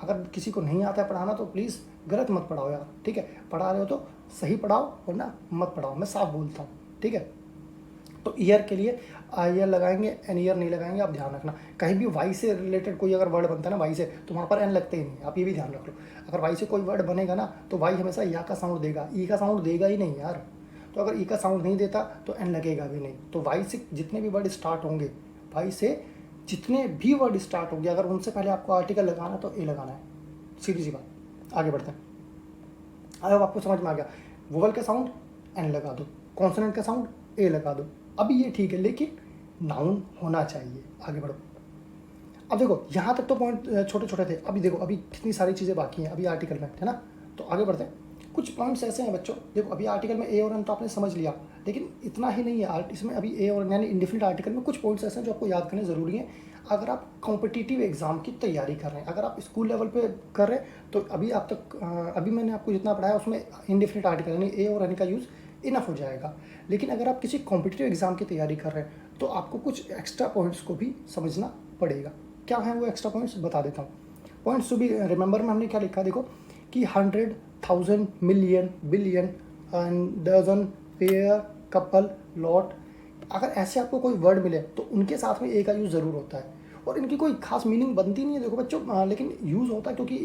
अगर किसी को नहीं आता है पढ़ाना तो प्लीज़ गलत मत पढ़ाओ यार, ठीक है, पढ़ा रहे हो तो सही पढ़ाओ वरना मत पढ़ाओ, मैं साफ बोलता हूँ, ठीक है। तो ईयर के लिए आई ईयर लगाएंगे, एन ईयर नहीं लगाएंगे, आप ध्यान रखना। कहीं भी वाई से रिलेटेड कोई अगर वर्ड बनता है ना वाई से, तो वहाँ पर एन लगते ही नहीं, आप ये भी ध्यान रख लो। अगर वाई से कोई वर्ड बनेगा ना तो वाई हमेशा या का साउंड देगा, ई का साउंड देगा ही नहीं यार, तो अगर ई का साउंड नहीं देता तो एन लगेगा भी नहीं। तो वाई से जितने भी वर्ड स्टार्ट होंगे, वाई से जितने भी वर्ड स्टार्ट होंगे, अगर उनसे पहले आपको आर्टिकल लगाना तो ए लगाना है, सीधी सी बात। आगे बढ़ते हैं, अब आपको समझ में आ गया, वोवल का साउंड एन लगा दो, कॉन्सोनेंट का साउंड ए लगा दो, अभी ये ठीक है, लेकिन नाउन होना चाहिए। आगे बढ़ो, अब देखो यहाँ तक तो पॉइंट छोटे छोटे थे, अभी देखो अभी कितनी सारी चीज़ें बाकी हैं अभी आर्टिकल में, है ना। तो आगे बढ़ते हैं, कुछ पॉइंट्स ऐसे हैं बच्चों, देखो अभी आर्टिकल में ए और एन तो आपने समझ लिया, लेकिन इतना ही नहीं है, इसमें अभी ए और एन यानी इंडेफिनिट आर्टिकल में कुछ पॉइंट्स ऐसे हैं जो आपको याद करने ज़रूरी हैं अगर आप कॉम्पिटिटिव एग्जाम की तैयारी कर रहे हैं। अगर आप स्कूल लेवल पे कर रहे हैं तो अभी आप तक अभी मैंने आपको जितना पढ़ाया उसमें इंडेफिनिट आर्टिकल यानी ए और एन का यूज़ इनफ हो जाएगा, लेकिन अगर आप किसी कॉम्पिटिटिव एग्जाम की तैयारी कर रहे हैं तो आपको कुछ एक्स्ट्रा पॉइंट्स को भी समझना पड़ेगा। क्या है वो एक्स्ट्रा पॉइंट्स, बता देता हूँ। पॉइंट्स टू बी रिमेंबर में हमने क्या लिखा, देखो कि 100, 1000, million, billion, dozen, pair, couple, lot, अगर ऐसे आपको कोई वर्ड मिले तो उनके साथ में ए का यूज़ ज़रूर होता है, और इनकी कोई खास मीनिंग बनती नहीं है देखो बच्चों, लेकिन यूज़ होता है क्योंकि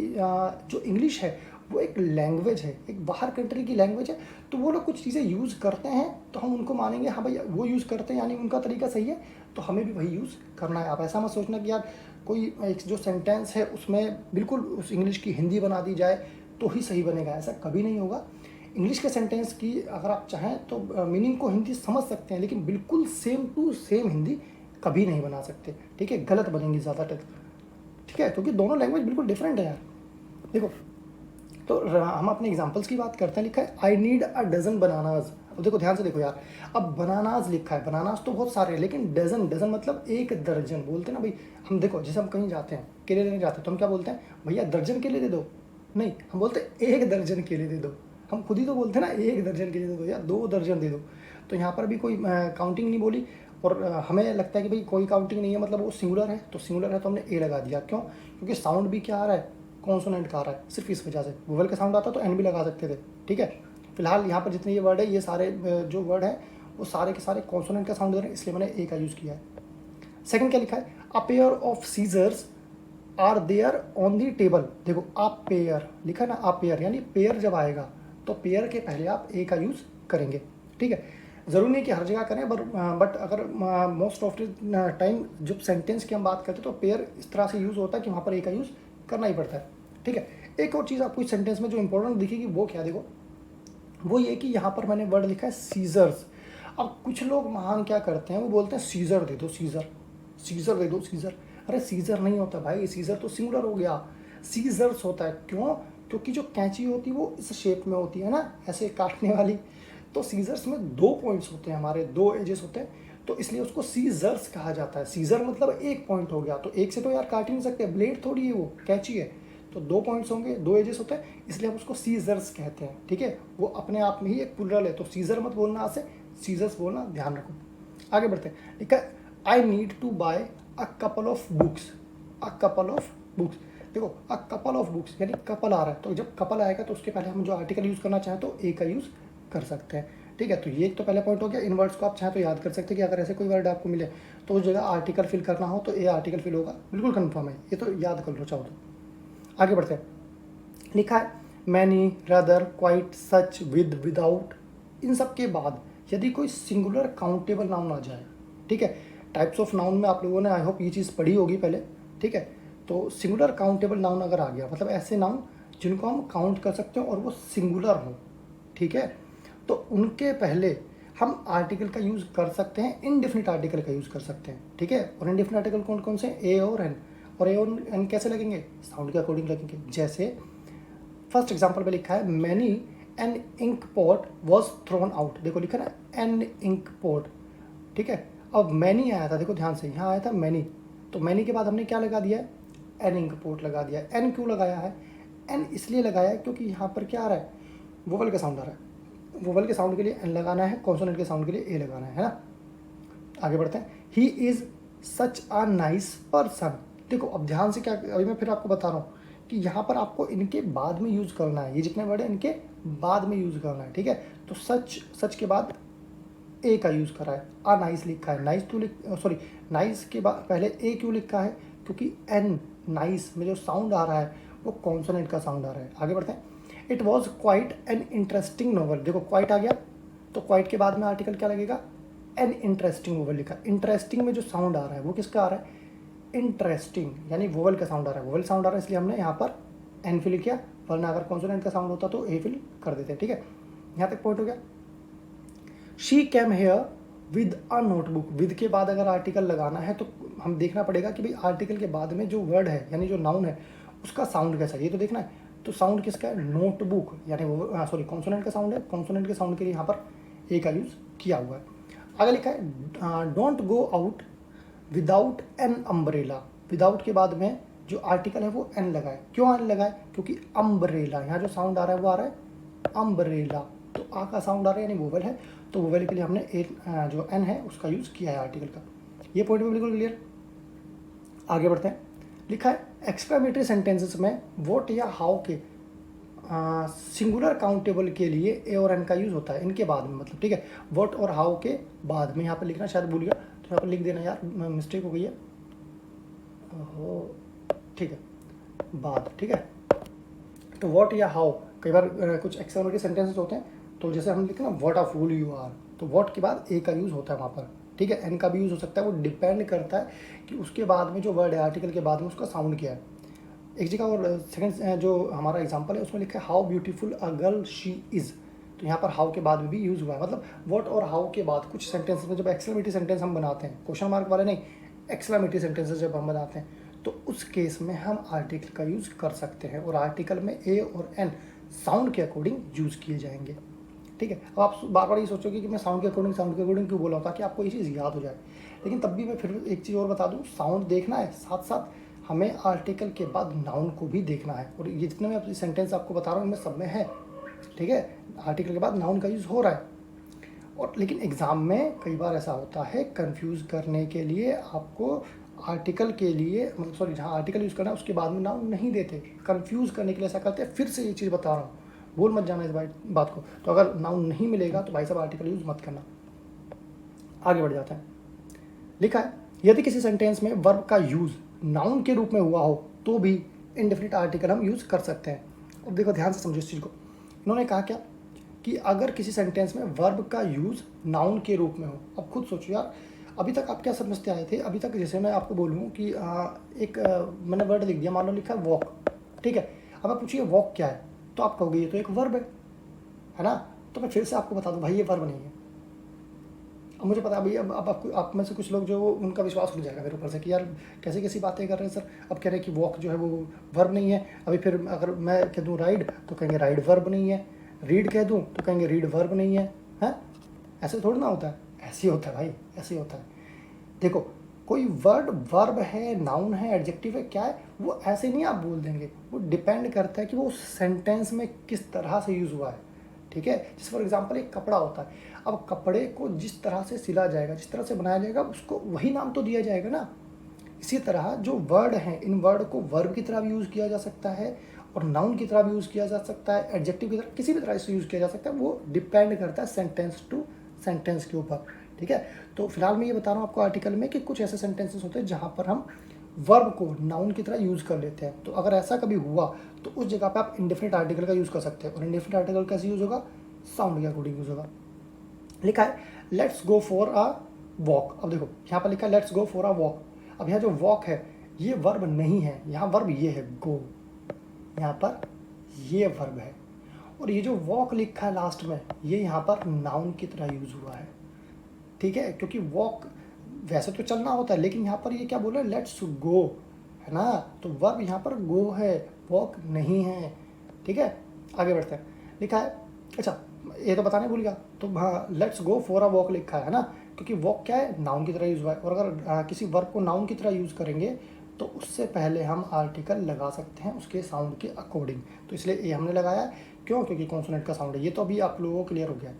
जो इंग्लिश है वो एक लैंग्वेज है, एक बाहर कंट्री की लैंग्वेज है, तो वो लोग कुछ चीज़ें यूज़ करते हैं तो हम उनको मानेंगे, हाँ भाई वो यूज़ करते हैं यानी उनका तरीका सही है, तो हमें भी वही यूज़ करना है। आप ऐसा मत सोचना कि यार कोई एक जो सेंटेंस है उसमें बिल्कुल उस इंग्लिश की हिंदी बना दी जाए तो ही सही बनेगा, ऐसा कभी नहीं होगा। इंग्लिश के सेंटेंस की अगर आप चाहें तो मीनिंग को हिंदी समझ सकते हैं, लेकिन बिल्कुल सेम टू सेम हिंदी कभी नहीं बना सकते, ठीक है, गलत बनेंगी ज़्यादातर, ठीक है, क्योंकि दोनों लैंग्वेज बिल्कुल डिफरेंट है यार। देखो तो हम अपने एग्जांपल्स की बात करते हैं, लिखा है I need a dozen bananas. अब देखो ध्यान से देखो यार, अब बनानाज लिखा है, बनानाज तो बहुत सारे हैं, लेकिन डजन, डजन मतलब एक दर्जन बोलते हैं ना भाई। हम देखो जैसे हम कहीं जाते हैं केले लेने जाते हैं तो हम क्या बोलते हैं, भैया दर्जन केले दे दो, नहीं हम बोलते हैं एक दर्जन केले दे दो, हम खुद ही तो बोलते हैं ना एक दर्जन केले दे दो या 2 दर्जन दे दो। तो यहाँ पर भी कोई काउंटिंग नहीं बोली, और हमें लगता है कि भाई कोई काउंटिंग नहीं है मतलब वो सिंगुलर है, तो सिंगुलर है तो हमने ए लगा दिया, क्यों, क्योंकि साउंड भी क्या आ रहा है, कॉन्सोनेंट का आ रहा है, सिर्फ इस वजह से। वोवेल का साउंड आता तो एन भी लगा सकते थे, ठीक है। फिलहाल यहाँ पर जितने ये वर्ड है, ये सारे जो वर्ड हैं वो सारे के सारे कॉन्सोनेंट का साउंड दे रहे हैं, इसलिए मैंने ए का यूज़ किया है। सेकंड क्या लिखा है, a pair of scissors are there on the table. देखो अ पेयर लिखा है ना, अ पेयर यानी पेयर जब आएगा तो पेयर के पहले आप ए का यूज़ करेंगे, ठीक है। ज़रूरी नहीं कि हर जगह करें, बट अगर मोस्ट ऑफ द टाइम जब सेंटेंस की हम बात करते हैं तो पेयर इस तरह से यूज़ होता है कि वहाँ पर ए का यूज़ करना ही पड़ता है। ठीक है, एक और चीज़ आपको इस सेंटेंस में जो इंपॉर्टेंट दिखेगी वो क्या, देखो वो ये कि यहाँ पर मैंने वर्ड लिखा है सीजर्स। अब कुछ लोग महान क्या करते हैं, वो बोलते हैं सीजर दे दो, सीजर सीजर दे दो, सीजर। अरे सीजर नहीं होता भाई, सीजर तो सिंगुलर हो गया, सीजर्स होता है। क्यों? क्योंकि जो कैंची होती है वो इस शेप में होती है ना, ऐसे काटने वाली। तो सीजर्स में 2 पॉइंट्स होते हैं, हमारे 2 एजेस होते हैं, तो इसलिए उसको सीजर्स कहा जाता है। सीजर मतलब 1 पॉइंट हो गया, तो एक से तो यार काट ही नहीं सकते, ब्लेड थोड़ी है वो, कैंची है। तो 2 पॉइंट्स होंगे, 2 एजेस होते हैं, इसलिए हम उसको सीजर्स कहते हैं। ठीक है, वो अपने आप में ही एक प्लुरल है, तो सीजर मत बोलना, आज से सीजर्स बोलना, ध्यान रखो। आगे बढ़ते हैं, लिखा है I need to buy a couple of books. A couple of books, देखो अ कपल ऑफ बुक्स यानी कपल आ रहा है, तो जब कपल आएगा तो उसके पहले हम जो आर्टिकल यूज़ करना चाहें तो ए का यूज़ कर सकते हैं। ठीक है, तो ये एक तो पहला पॉइंट हो गया। इन वर्ड्स को आप चाहें तो याद कर सकते हैं कि अगर ऐसे कोई वर्ड आपको मिले तो उस जगह आर्टिकल फिल करना हो तो ए आर्टिकल फिल होगा, बिल्कुल कन्फर्म है, ये तो याद कर लो चाहो तो। आगे बढ़ते हैं, लिखा है many, rather, quite, such, with, without. इन सब के बाद यदि कोई सिंगुलर काउंटेबल नाउन आ जाए, ठीक है, टाइप्स ऑफ नाउन में आप लोगों ने आई होप ये चीज़ पढ़ी होगी पहले। ठीक है, तो सिंगुलर काउंटेबल नाउन अगर आ गया, मतलब ऐसे नाउन जिनको हम काउंट कर सकते हो और वो सिंगुलर हो, ठीक है, तो उनके पहले हम आर्टिकल का यूज़ कर सकते हैं, इनडेफिनिट आर्टिकल का यूज़ कर सकते हैं। ठीक है, और इनडेफिनिट आर्टिकल कौन कौन से, ए और एन। और ए और एन कैसे लगेंगे, साउंड के अकॉर्डिंग लगेंगे। जैसे फर्स्ट एग्जाम्पल पे लिखा है many an ink pot was thrown out. देखो लिखा ना एन इंक पॉट, ठीक है। अब मैनी आया था, देखो ध्यान से, यहाँ आया था मैनी, तो मैनी के बाद हमने क्या लगा दिया है, एन इंक पॉट लगा दिया है। एन क्यों लगाया है, एन इसलिए लगाया है क्योंकि यहाँ पर क्या आ रहा है, वोवल का साउंड आ रहा है। वोवल के साउंड के लिए एन लगाना है, कॉन्सोनेंट के साउंड के लिए ए लगाना है ना। आगे बढ़ते हैं, he is such a nice person. देखो अब ध्यान से, क्या अभी मैं फिर आपको बता रहा हूँ कि यहाँ पर आपको इनके बाद में यूज़ करना है, ये जितने वर्ड है इनके बाद में यूज़ करना है। ठीक है, तो सच, सच के बाद ए का यूज़ करा है, आ नाइस लिखा है। नाइस क्यों सॉरी नाइस के बाद पहले ए क्यों लिखा है, क्योंकि एन नाइस में जो साउंड आ रहा है वो कॉन्सोनेंट का साउंड आ रहा है। आगे बढ़ते हैं, it was quite an interesting novel. देखो क्वाइट आ गया, तो क्वाइट के बाद में आर्टिकल क्या लगेगा, एन इंटरेस्टिंग वोवल लिखा। इंटरेस्टिंग में जो साउंड आ रहा है वो किसका आ रहा है, इंटरेस्टिंग, यानी वोवल का साउंड आ रहा है। वोवल साउंड आ रहा है इसलिए हमने यहाँ पर एन फिल किया, वरना अगर कॉन्सोनेंट का साउंड होता तो ए फिल कर देते। ठीक है, यहाँ तक पॉइंट हो गया। She came here with a notebook. With के बाद अगर आर्टिकल लगाना है तो हम देखना पड़ेगा कि भाई आर्टिकल के बाद में जो वर्ड है यानी जो नाउन है उसका साउंड कैसा है, ये तो देखना है। तो साउंड किसका है, नोटबुक, यानी वो सॉरी कॉन्सोनेंट का साउंड है। कॉन्सोनेंट के साउंड के लिए यहाँ पर ए का यूज़ किया हुआ है। आगे लिखा है don't go out without an umbrella. Without के बाद में जो आर्टिकल है वो एन लगाए। क्यों एन लगाए, क्योंकि अम्ब्रेला, यहाँ जो साउंड आ रहा है वो आ रहा है अम्ब्रेला, तो आ का साउंड आ रहा है यानी वोवल है, तो वोवल के लिए हमने ए जो एन है उसका यूज़ किया है आर्टिकल का। ये पॉइंट भी बिल्कुल क्लियर। आगे बढ़ते हैं, लिखा है एक्सक्लेमेटरी सेंटेंसेस में वॉट या हाउ के सिंगुलर काउंटेबल के लिए ए और एन का यूज़ होता है, इनके बाद में, मतलब ठीक है, वॉट और हाउ के बाद में। यहाँ पर लिखना शायद भूल गया, तो यहाँ पर लिख देना यार, मिस्टेक हो गई है, हो ठीक है, बाद, ठीक है। तो वॉट या हाउ, कई बार कुछ एक्सक्लेमेटरी सेंटेंसेस होते हैं, तो जैसे हम लिखे ना what a fool you are, तो व्हाट के बाद ए का यूज़ होता है वहाँ पर। ठीक है, एन का भी यूज़ हो सकता है, वो डिपेंड करता है कि उसके बाद में जो वर्ड है आर्टिकल के बाद में उसका साउंड क्या है। एक जगह और सेकंड जो हमारा एग्जांपल है उसमें लिखा है how beautiful a girl she is, तो यहाँ पर हाउ के बाद में भी यूज़ हुआ है। मतलब व्हाट और हाउ के बाद कुछ सेंटेंस में जब एक्सक्लेमेटरी सेंटेंस हम बनाते हैं, क्वेश्चन मार्क वाले नहीं, एक्सक्लेमेटरी सेंटेंसेस जब हम बनाते हैं, तो उस केस में हम आर्टिकल का यूज़ कर सकते हैं, और आर्टिकल में ए और एन साउंड के अकॉर्डिंग यूज़ किए जाएंगे। ठीक है, अब आप बार बार ये सोचोगे कि मैं साउंड के अकॉर्डिंग क्यों बोला, ताकि आपको ये चीज़ याद हो जाए। लेकिन तब भी मैं फिर एक चीज़ और बता दूँ, साउंड देखना है, साथ साथ हमें आर्टिकल के बाद नाउन को भी देखना है, और ये जितने मैं सेंटेंस आपको बता रहा हूँ इनमें सब में है। ठीक है, आर्टिकल के बाद नाउन का यूज़ हो रहा है। और लेकिन एग्ज़ाम में कई बार ऐसा होता है, कंफ्यूज करने के लिए आपको आर्टिकल के लिए, मतलब सॉरी, जहाँ आर्टिकल यूज़ करना है उसके बाद में नाउन नहीं देते, कंफ्यूज करने के लिए ऐसा करते हैं। फिर से ये चीज़ बता रहा हूँ, भूल मत जाना इस बात को। तो अगर नाउन नहीं मिलेगा तो भाई साहब आर्टिकल यूज़ मत करना। आगे बढ़ जाता है, लिखा है यदि किसी सेंटेंस में वर्ब का यूज़ नाउन के रूप में हुआ हो तो भी इंडेफिनिट आर्टिकल हम यूज़ कर सकते हैं। अब देखो ध्यान से समझो इस चीज़ को। इन्होंने कहा क्या कि अगर किसी सेंटेंस में वर्ब का यूज़ नाउन के रूप में हो। अब खुद सोचो यार, अभी तक आप क्या समझते आए थे? अभी तक जैसे मैं आपको बोलूँ कि मैंने वर्ड लिख दिया, मान लो लिखा है वॉक, ठीक है। अब आप पूछिए वॉक क्या है, तो आप कहोगे ये तो एक वर्ब है ना। तो मैं फिर से आपको बता दूं भाई, ये वर्ब नहीं है। अब मुझे पता है भाई, अब आपको, आप में से कुछ लोग जो उनका विश्वास उठ जाएगा मेरे ऊपर से कि यार कैसी कैसी बातें कर रहे हैं सर। अब कह रहे हैं कि वॉक जो है वो वर्ब नहीं है। अभी फिर अगर मैं कह दूँ राइड तो कहेंगे राइड वर्ब नहीं है, रीड कह दूँ तो कहेंगे रीड वर्ब नहीं है। हैं, ऐसे थोड़ा ना होता है, ऐसे ही होता है भाई, ऐसे ही होता है। देखो, कोई वर्ड वर्ब है, नाउन है, एडजेक्टिव है, क्या है, वो ऐसे नहीं आप बोल देंगे। वो डिपेंड करता है कि वो सेंटेंस में किस तरह से यूज़ हुआ है, ठीक है। जैसे फॉर एग्जांपल एक कपड़ा होता है, अब कपड़े को जिस तरह से सिला जाएगा, जिस तरह से बनाया जाएगा, उसको वही नाम तो दिया जाएगा ना। इसी तरह जो वर्ड हैं, इन वर्ड को वर्ब की तरह भी यूज़ किया जा सकता है और नाउन की तरह भी यूज़ किया जा सकता है, एडजेक्टिव की तरह, किसी भी तरह से यूज़ किया जा सकता है। वो डिपेंड करता है सेंटेंस टू सेंटेंस के ऊपर, ठीक है। तो फिलहाल मैं ये बता रहा हूँ आपको आर्टिकल में कि कुछ ऐसे सेंटेंसेस होते हैं जहाँ पर हम वर्ब को नाउन की तरह यूज़ कर लेते हैं। तो अगर ऐसा कभी हुआ तो उस जगह पे आप इंडेफिनिट आर्टिकल का यूज़ कर सकते हैं। और इंडेफिनिट आर्टिकल कैसे यूज़ होगा? साउंड के अकॉर्डिंग यूज़ होगा। लिखा है let's go for a walk. अब देखो यहाँ पर लिखा है let's go for a walk. अब यहाँ जो वॉक है ये वर्ब नहीं है, यहाँ वर्ब ये है गो, यहाँ पर ये वर्ब है। और ये जो वॉक लिखा है लास्ट में, ये यहाँ पर नाउन की तरह यूज़ हुआ है, ठीक है। क्योंकि वॉक वैसे तो चलना होता है, लेकिन यहाँ पर ये क्या बोल रहा है? लेट्स गो, है ना। तो वर्ब यहाँ पर गो है, वॉक नहीं है, ठीक है। आगे बढ़ते हैं। लिखा है, अच्छा ये तो बताने भूल गया, तो हाँ let's go for a walk लिखा है ना, क्योंकि वॉक क्या है? नाउन की तरह यूज़ हुआ है। और अगर किसी वर्ब को नाउन की तरह यूज़ करेंगे तो उससे पहले हम आर्टिकल लगा सकते हैं उसके साउंड के अकॉर्डिंग। तो इसलिए ये हमने लगाया, क्यों? क्योंकि कॉन्सोनेंट का साउंड है। ये तो अभी आप लोगों को क्लियर हो गया।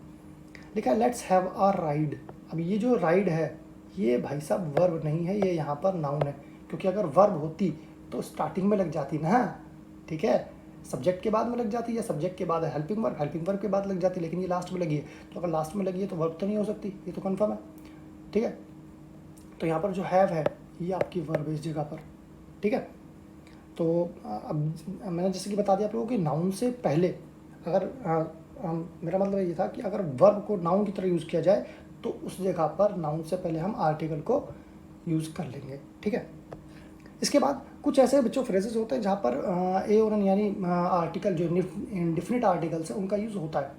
लिखा है लेट्स हैव अ राइड। अब ये जो राइड है ये भाई साहब वर्ब नहीं है, ये यहाँ पर नाउन है। क्योंकि अगर वर्ब होती तो स्टार्टिंग में लग जाती ना, ठीक है, सब्जेक्ट के बाद में लग जाती, या सब्जेक्ट के बाद हेल्पिंग वर्ब के बाद लग जाती, लेकिन ये लास्ट में लगी है। तो अगर लास्ट में लगी है तो वर्ब तो नहीं हो सकती, ये तो कन्फर्म है, ठीक है। तो यहाँ पर जो हैव है ये आपकी वर्ब है इस जगह पर, ठीक है। तो अब मैंने जैसे कि बता दिया आप लोगों कि नाउन से पहले अगर मेरा मतलब ये था कि अगर वर्ब को नाउन की तरह यूज़ किया जाए तो उस जगह पर नाउन से पहले हम आर्टिकल को यूज़ कर लेंगे, ठीक है। इसके बाद कुछ ऐसे बच्चों फ्रेजेस होते हैं जहाँ पर ए और एन यानी आर्टिकल जो इंडिफिनिट आर्टिकल्स है उनका यूज़ होता है।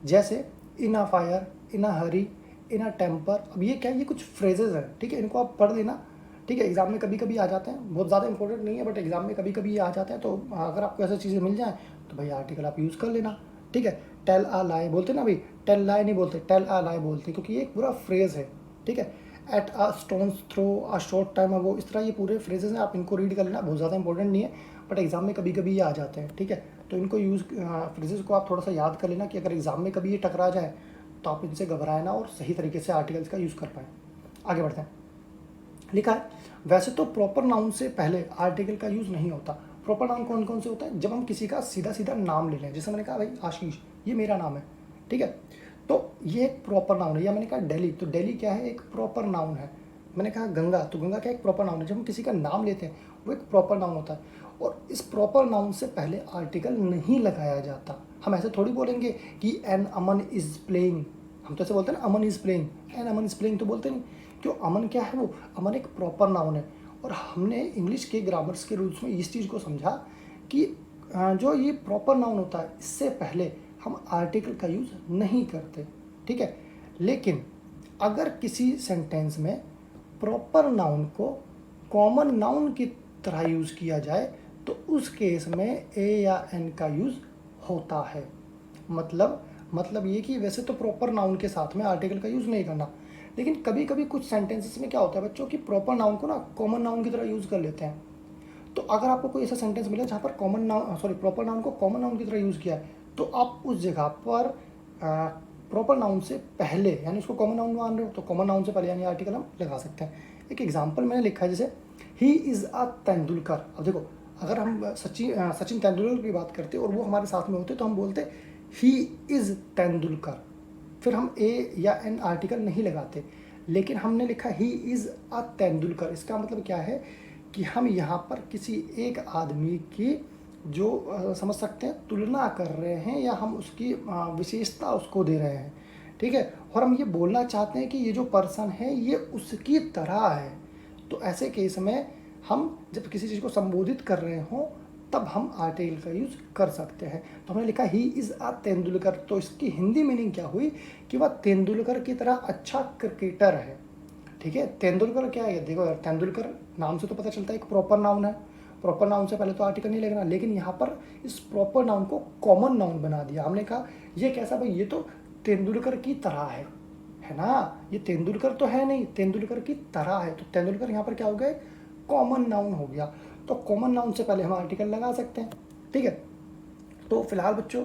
जैसे इन a fire, in a Hari, in a temper. अब ये क्या है? ये कुछ फ्रेजेस हैं, ठीक है, इनको आप पढ़ लेना, ठीक है। एग्जाम में कभी कभी आ जाते हैं, बहुत ज़्यादा इंपॉर्टेंट नहीं है, बट एग्जाम में कभी कभी आ जाते हैं। तो अगर आपको ऐसी चीज़ें मिल जाएँ तो भाई आर्टिकल आप यूज़ कर लेना, ठीक है। टेल अ लाई बोलते ना भाई, टेल लाई नहीं बोलते, टेल अ लाई बोलते, क्योंकि ये एक पूरा फ्रेज़ है, ठीक है। At a stone's throw, a short time ago, इस तरह ये पूरे फ्रेजेस हैं, आप इनको रीड कर लेना, बहुत ज़्यादा इंपॉर्टेंट नहीं है, बट एग्जाम में कभी कभी ये आ जाते हैं, ठीक है। तो इनको यूज़ फ्रेजेस को आप थोड़ा सा याद कर लेना कि अगर एग्जाम में कभी ये टकरा जाए तो आप इनसे घबराए ना और सही तरीके से आर्टिकल्स का यूज़ कर पाएँ। आगे बढ़ते हैं। लिखा है वैसे तो प्रॉपर नाउन से पहले आर्टिकल का यूज़ नहीं होता। प्रॉपर नाउन कौन कौन से होता है? जब हम किसी का सीधा सीधा नाम ले लें, जैसे मैंने कहा भाई आशीष, ये मेरा नाम है, ठीक है, तो ये एक प्रॉपर नाउन है। या मैंने कहा दिल्ली, तो दिल्ली क्या है? एक प्रॉपर नाउन है। मैंने कहा गंगा, तो गंगा क्या एक प्रॉपर नाउन है। जब हम किसी का नाम लेते हैं वो एक प्रॉपर नाउन होता है। और इस प्रॉपर नाउन से पहले आर्टिकल नहीं लगाया जाता। हम ऐसे थोड़ी बोलेंगे कि एन अमन इज़ प्लेइंग, हम तो ऐसे बोलते हैं ना a man is playing, an a man is playing तो बोलते नहीं। क्यों? अमन क्या है? वो अमन एक प्रॉपर नाउन है। और हमने इंग्लिश के ग्रामर्स के रूल्स में इस चीज़ को समझा कि जो ये प्रॉपर नाउन होता है इससे पहले हम आर्टिकल का यूज़ नहीं करते, ठीक है। लेकिन अगर किसी सेंटेंस में प्रॉपर नाउन को कॉमन नाउन की तरह यूज़ किया जाए तो उस केस में ए या एन का यूज़ होता है। मतलब ये कि वैसे तो प्रॉपर नाउन के साथ में आर्टिकल का यूज़ नहीं करना, लेकिन कभी कभी कुछ सेंटेंसेस में क्या होता है बच्चों कि प्रॉपर नाउन को ना कॉमन नाउन की तरह यूज़ कर लेते हैं। तो अगर आपको कोई ऐसा सेंटेंस मिले जहाँ पर प्रॉपर नाउन को कॉमन नाउन की तरह यूज़ किया है तो आप उस जगह पर प्रॉपर नाउन से पहले यानी उसको कॉमन नाउन मान रहे हो तो कॉमन नाउन से पहले यानी आर्टिकल हम लगा सकते हैं। एक एग्जाम्पल मैंने लिखा है, जैसे ही इज़ अ तेंदुलकर। अब देखो अगर हम सचिन तेंदुलकर की बात करते और वो हमारे साथ में होते तो हम बोलते ही इज़ तेंदुलकर, फिर हम ए या एन आर्टिकल नहीं लगाते। लेकिन हमने लिखा ही इज़ अ तेंदुलकर, इसका मतलब क्या है कि हम यहाँ पर किसी एक आदमी की जो समझ सकते हैं तुलना कर रहे हैं या हम उसकी विशेषता उसको दे रहे हैं, ठीक है। और हम ये बोलना चाहते हैं कि ये जो पर्सन है ये उसकी तरह है। तो ऐसे केस में हम जब किसी चीज़ को संबोधित कर रहे हों तब हम आर्टिकल का यूज़ कर सकते हैं। तो हमने लिखा ही इज़ अ तेंदुलकर, तो इसकी हिंदी मीनिंग क्या हुई कि वह तेंदुलकर की तरह अच्छा क्रिकेटर है, ठीक है। तेंदुलकर क्या है, देखो यार, तेंदुलकर नाम से तो पता चलता है एक प्रॉपर नाउन है। प्रॉपर नाउन से पहले तो आर्टिकल नहीं लगना, लेकिन यहाँ पर इस प्रॉपर नाउन को कॉमन नाउन बना दिया। हमने कहा ये कैसा भाई, ये तो तेंदुलकर की तरह है ना, ये तेंदुलकर तो है नहीं, तेंदुलकर की तरह है। तो तेंदुलकर यहाँ पर क्या हो गया, कॉमन नाउन हो गया। तो कॉमन नाउन से पहले हम आर्टिकल लगा सकते हैं, ठीक है। तो फिलहाल बच्चों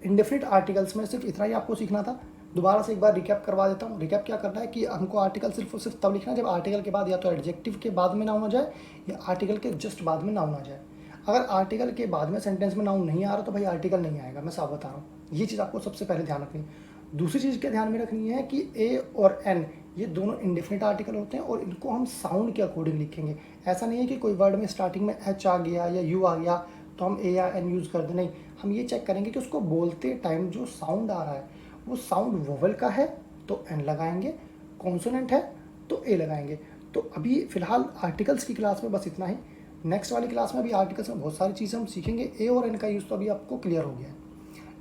इंडेफिनिट आर्टिकल्स में सिर्फ इतना ही आपको सीखना था। दोबारा से एक बार रिकैप करवा देता हूँ। रिकैप क्या करना है कि हमको आर्टिकल सिर्फ और सिर्फ तब लिखना है जब आर्टिकल के बाद या तो एडजेक्टिव के बाद में नाउन आ जाए या आर्टिकल के जस्ट बाद में नाउन आ जाए। अगर आर्टिकल के बाद में सेंटेंस में नाउन नहीं आ रहा तो भाई आर्टिकल नहीं आएगा, मैं साफ बता रहा हूँ। ये चीज़ आपको सबसे पहले ध्यान रखनी है। दूसरी चीज़ क्या ध्यान में रखनी है कि ए और एन ये दोनों इंडेफिनिट आर्टिकल होते हैं और इनको हम साउंड के अकॉर्डिंग लिखेंगे। ऐसा नहीं है कि कोई वर्ड में स्टार्टिंग में एच आ गया या यू आ गया तो हम ए या एन यूज़ कर दें, नहीं। हम ये चेक करेंगे कि उसको बोलते टाइम जो साउंड आ रहा है वो साउंड वोवल का है तो एन लगाएंगे, कॉन्सोनेंट है तो ए लगाएंगे। तो अभी फ़िलहाल आर्टिकल्स की क्लास में बस इतना ही। नेक्स्ट वाली क्लास में अभी आर्टिकल्स में बहुत सारी चीज़ें हम सीखेंगे। ए और एन का यूज़ तो अभी आपको क्लियर हो गया है।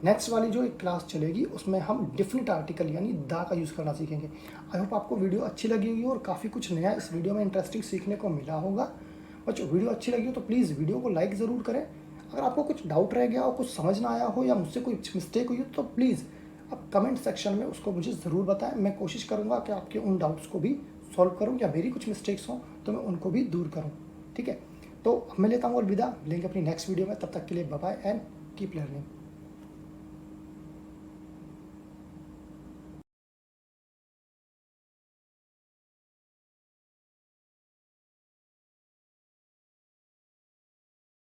नेक्स्ट वाली जो एक क्लास चलेगी उसमें हम डिफिनिट आर्टिकल यानी दा का यूज़ करना सीखेंगे। आई होप आपको वीडियो अच्छी लगी होगी और काफ़ी कुछ नया इस वीडियो में इंटरेस्टिंग सीखने को मिला होगा। बच्चों वीडियो अच्छी लगी हो तो प्लीज़ वीडियो को लाइक ज़रूर करें। अगर आपको कुछ डाउट रह गया हो, कुछ समझ ना आया हो या मुझसे कोई मिस्टेक हुई हो तो प्लीज़ आप कमेंट सेक्शन में उसको मुझे ज़रूर बताएं। मैं कोशिश करूँगा कि आपके उन डाउट्स को भी सॉल्व करूँ या मेरी कुछ मिस्टेक्स हों तो मैं उनको भी दूर करूँ, ठीक है। तो मैं लेता हूँ और विदा, मिलेंगे अपनी नेक्स्ट वीडियो में। तब तक के लिए bye bye and keep learning.